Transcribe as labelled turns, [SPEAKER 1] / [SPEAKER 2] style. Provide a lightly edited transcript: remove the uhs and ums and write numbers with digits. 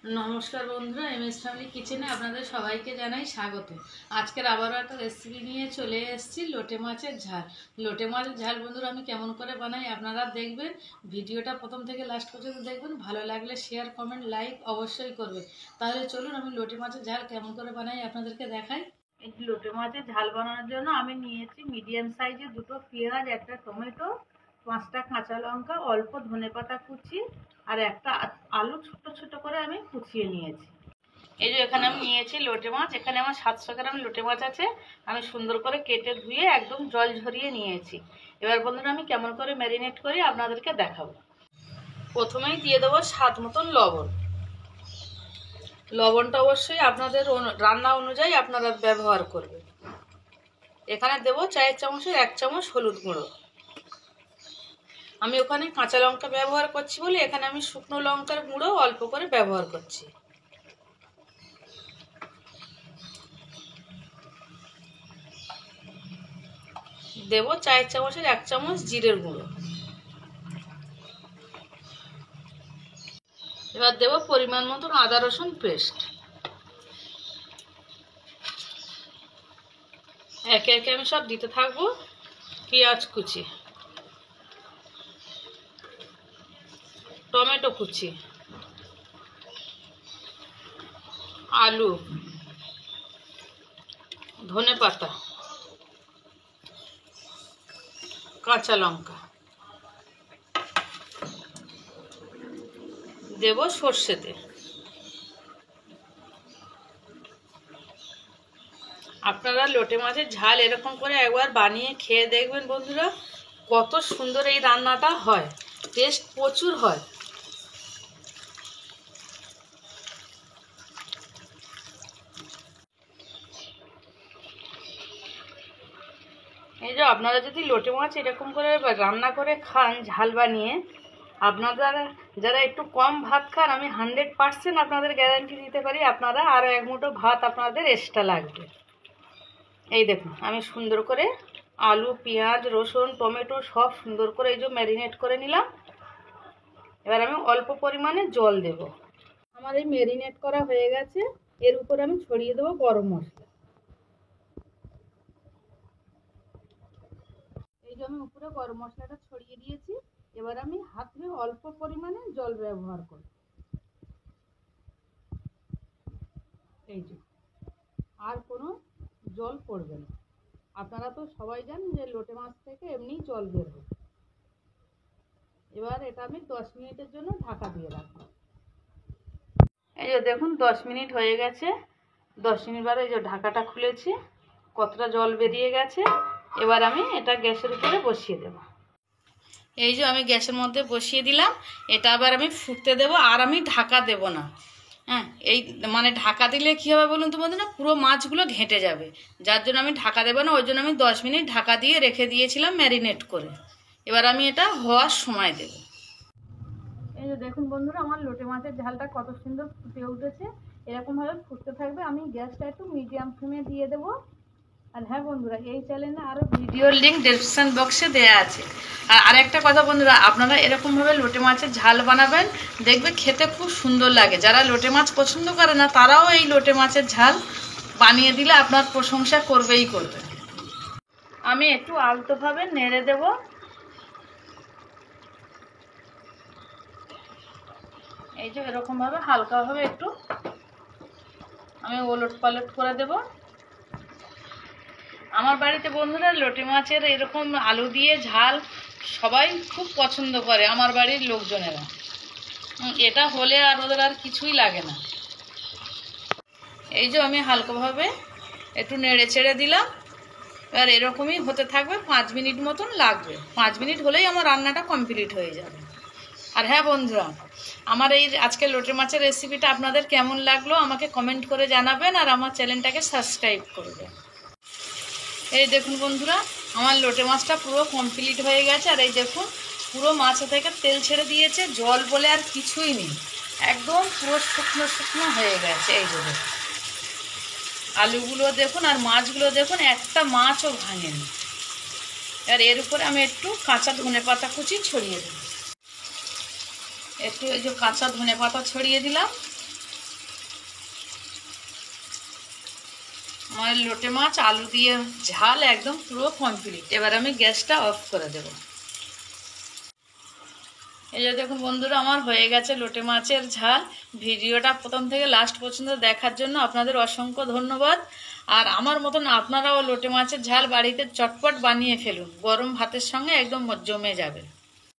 [SPEAKER 1] নমস্কার বন্ধুরা, MS family কিচেনে আপনাদের সবাইকে জানাই স্বাগত। আজকের আবারও একটা রেসিপি নিয়ে চলে এসেছি, লোটে মাছের ঝাল। লোটে মাছের ঝাল বন্ধুরা আমি কেমন করে বানাই আপনারা দেখবেন। ভিডিওটা প্রথম থেকে লাস্ট পর্যন্ত দেখবেন। ভালো লাগলে শেয়ার, কমেন্ট, লাইক অবশ্যই করবেন। তাহলে চলুন আমি লোটে মাছের ঝাল কেমন করে বানাই আপনাদেরকে দেখাই। এই লোটে মাছের ঝাল বানানোর জন্য আমি নিয়েছি মিডিয়াম সাইজের দুটো পেঁয়াজ, একটা টমেটো, 5টা কাঁচা লঙ্কা, অল্প ধনেপাতা কুচি আর একটা আলু ছোট ছোট করে আমি কুচিয়ে নিয়েছি। এই যে এখানে আমি নিয়েছি লোটে মাছ। এখানে আমার 700 গ্রাম লোটে মাছ আছে। আমি সুন্দর করে কেটে ধুয়ে একদম জল ঝরিয়ে নিয়েছি। এবার বন্ধুরা আমি কেমন করে ম্যারিনেট করি আপনাদেরকে দেখাবো। প্রথমেই দিয়ে দেবো স্বাদ মতন লবণ। লবণটা অবশ্যই আপনাদের রান্না অনুযায়ী আপনারা ব্যবহার করবেন। এখানে দেবো চায়ের চামচের 1 চামচ হলুদ গুঁড়ো। আমি ওখানে কাঁচা লঙ্কা ব্যবহার করছি বলে এখানে আমি শুকনো লঙ্কার গুঁড়ো অল্প করে ব্যবহার করছি। দেব চায়ের চামচের 1 চামচ জিরের গুঁড়ো। এবার দেব পরিমাণ মতন আদা রসুন পেস্ট। একে একে আমি সব দিতে থাকবো। পেঁয়াজ কুচি, টমেটো কুচি, আলু, ধনেপাতা, কাঁচা লঙ্কা, দেব সর্ষে তেল। আপনারা লোটে মাছের ঝাল এরকম করে একবার বানিয়ে খেয়ে দেখবেন বন্ধুরা, কত সুন্দর এই রান্নাটা হয়। টেস্ট প্রচুর হয়। এই যে আপনারা যদি লোটে মাছ এরকম করে রান্না করে খান ঝাল বানিয়ে, আপনারা যারা একটু কম ভাত খান, আমি 100% আপনাদের গ্যারান্টি দিতে পারি আপনারা আরও 1 মুঠো ভাত আপনাদের এক্সট্রা লাগবে। এই দেখুন আমি সুন্দর করে আলু, পেঁয়াজ, রসুন, টমেটো সব সুন্দর করে এই যে ম্যারিনেট করে নিলাম। এবার আমি অল্প পরিমাণে জল দেব। আমার এই ম্যারিনেট করা হয়ে গেছে। এর উপর আমি ছড়িয়ে দেবো গরম মশলা। এই যে আমি উপরে গরম মশলাটা ছড়িয়ে দিয়েছি। এবার আমি হাত ধুয়ে অল্প পরিমাণে জল ব্যবহার করব। এই যে আর কোনো জল পড়বে না। আপনারা তো সবাই জানেন যে লোটে মাছ থেকে এমনি জল বের হয়। এবার এটা আমি 10 মিনিটের জন্য ঢাকা দিয়ে রাখবো। এই যে দেখুন 10 মিনিট হয়ে গেছে। 10 মিনিট বাদে এই যে ঢাকাটা খুলেছি, কতটা জল বেরিয়ে গেছে। এবার আমি এটা গ্যাসের উপরে বসিয়ে দেব। এই যে আমি গ্যাসের মধ্যে বসিয়ে দিলাম। এটা আবার আমি ফুটতে দেব, আর আমি ঢাকা দেব না। হ্যাঁ, এই মানে ঢাকা দিলে কী হবে বলুন তো বন্ধুরা, পুরো মাছগুলো ঘেঁটে যাবে। যার জন্য আমি ঢাকা দেবো না। ওই জন্য আমি 10 মিনিট ঢাকা দিয়ে রেখে দিয়েছিলাম ম্যারিনেট করে। এবার আমি এটা হওয়ার সময় দেব। এই যে দেখুন বন্ধুরা, আমার লোটে মাছের ঝালটা কত সুন্দর ফুটে উঠেছে। এরকমভাবে ফুটতে থাকবে। আমি গ্যাসটা একটু মিডিয়াম ফ্লেমে দিয়ে দেবো। আর হ্যাঁ বন্ধুরা, এই চ্যানেলে আরও ভিডিওর লিঙ্ক ডেসক্রিপশন বক্সে দেওয়া আছে। আর আরেকটা কথা বন্ধুরা, আপনারা এরকমভাবে লোটে মাছের ঝাল বানাবেন, দেখবে খেতে খুব সুন্দর লাগে। যারা লোটে মাছ পছন্দ করে না তারাও এই লোটে মাছের ঝাল বানিয়ে দিলে আপনার প্রশংসা করবেই করবে। আমি একটু আলতোভাবে নেড়ে দেব। এই যে এরকমভাবে হালকাভাবে একটু আমি ওলট পালট করে দেব। আমার বাড়িতে বন্ধুরা লোটে মাছের এরকম আলু দিয়ে ঝাল সবাই খুব পছন্দ করে, আমার বাড়ির লোকজনেরা। এটা হলে আর ওদের আর কিছুই লাগে না। এই যে আমি হালকাভাবে একটু নেড়ে চেড়ে দিলাম। এবার এরকমই হতে থাকবে, 5 মিনিট মতন লাগবে। 5 মিনিট হলেই আমার রান্নাটা কমপ্লিট হয়ে যাবে। আর হ্যাঁ বন্ধুরা, আমার এই আজকে লোটে মাছের রেসিপিটা আপনাদের কেমন লাগলো আমাকে কমেন্ট করে জানাবেন, আর আমার চ্যানেলটাকে সাবস্ক্রাইব করবেন। এই দেখুন বন্ধুরা, আমার লোটে মাছটা পুরো কমপ্লিট হয়ে গেছে। আর এই দেখুন পুরো মাছ থেকে তেল ছেড়ে দিয়েছে, জল বলে আর কিছুই নেই। একদম পুরো শুকনো শুকনো হয়ে গেছে। এই যে আলুগুলো দেখুন আর মাছগুলো দেখুন, একটা মাছও ভাঙেনি। আর এর উপরে আমি একটু কাঁচা ধনেপাতা কুচি ছড়িয়ে দেব। একটু এই যে কাঁচা ধনেপাতা ছড়িয়ে দিলাম। আমার লোটে মাছ আলু দিয়ে ঝাল একদম পুরো কমপ্লিট। এবার আমি গ্যাসটা অফ করে দেব। এই যে দেখুন বন্ধুরা, আমার হয়ে গেছে লোটে মাছের ঝাল। ভিডিওটা প্রথম থেকে লাস্ট পর্যন্ত দেখার জন্য আপনাদের অসংখ্য ধন্যবাদ। আর আমার মতন আপনারাও লোটে মাছের ঝাল বাড়িতে চটপট বানিয়ে ফেলুন, গরম ভাতের সঙ্গে একদম জমে যাবে।